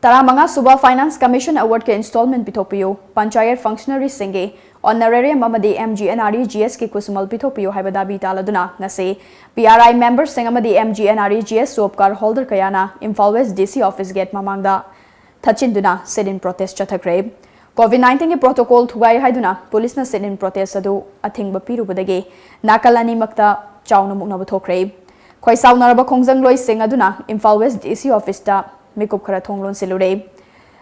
Taramanga Suba Finance Commission Award ke installment pithopiyo Panchayat Functionary Singe Honorarium Amadi MGNRE GS ke kusumal pithopiyo haiba dabi taladuna ngase PRI members sing amadi MGNRE GS Swapkar holder kayana Imphal West DC office gate mamangda thachinduna sit-in protest chathakre COVID-19 ke protocol thugai haiduna police na sit-in protest adu athingba pirubadage nakalani makta chauna mukna buthokre khoi saunaraba khongjang loi sing aduna Imphal West DC office ta Mikup khara thonglon silure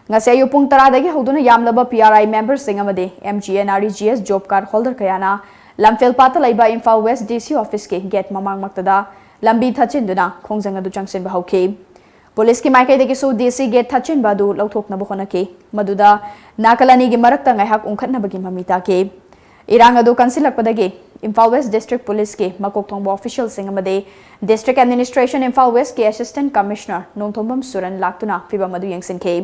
ngase yu pung tara dagi hoduna yamlaba PRI members sing amade MGNRE GS job card holder kayana lamfel pata laiba Imphal West DC office ke gate mamang maktada lambi thachinduna khongjang adu changsin ba hauke police ki maikai dagi su DC gate thachin badu lauthokna bkhona ke maduda nakalani gi marakta ngai hak ungkhatna bagi mamita ke irang adu kansilak padagi Imphal West District Police ke makok thongba official sing amade District Administration Imphal West ke Assistant Commissioner Nongthombam Suran laktuna fiba madu yengsin ke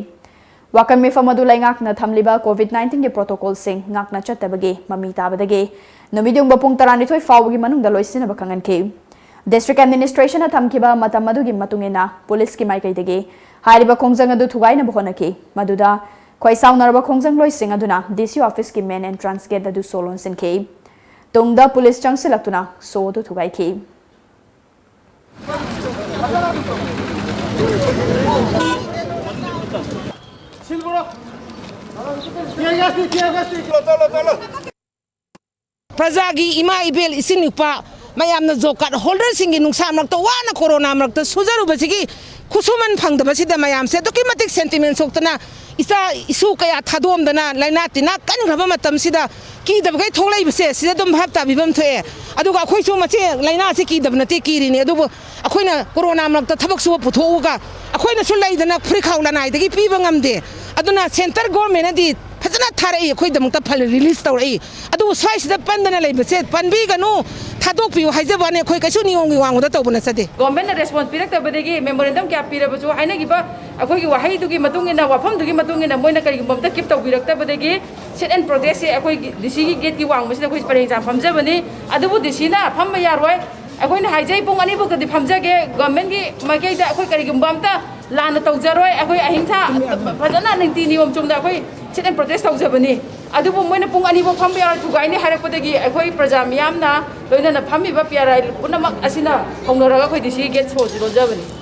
wakan mi famadu laingak na thamliba COVID-19 ke protocol sing ngakna chatabage mamita badage nomidung bapung tarani thoi fawgi manung da loisina bakangan ke District Administration na thamkiba matamadu gi matungena police ki maikai dege hariba khongjang adu thugai na bkhona ke maduda khoi saunarba khongjang loising aduna DC office ki main entrance gate adu solon sin ke Tungda police changsilaktuna so do thugai ki Prajagi ima ibel isin upa mayamna jokat holder singi nungsa makta wana corona makta sujaru basigi kusuman phangda basida mayam se to kimatik sentiment soktana isa isu kaya thadom dana laina tina kan graba matam sida ki dabgai tholai base sida dum bhapta bibam thoe aduga khoi su mache laina se ki dabnati ki ri ne adubu akhoina corona makta thabak su puthoga akhoina su laidana free khawlana idagi piba ngamde aduna center government adi fajana tharai khoi damta phal release tawrai adu swai sida pandana leibase panbi ganu thadok pi haijabane khoi kaisu niong wangu da tawbuna sade government response pirak tabadegi memorandum kya pirabachu haina giba akoi gi wahai dugi matungina wafam dugi matungina moina kari bomta kip tawbirak tabadegi sit and protest se akoi DC gi gate gi wang masida khoi pareng jam famjabani adubu DC na famma yaroi akoi na haijai pung ani bok di famjage government gi makai da akoi kari gi bomta lana tawjaroi akoi ahingtha fajana ningti niom chungda akoi sit and protest tawjabani adubu moina pung ani bok famma yar thugai ni harakpadagi akoi praja miyamna loina na fammi ba PRI punamak asina hongnaraga khoi DC gate so jabani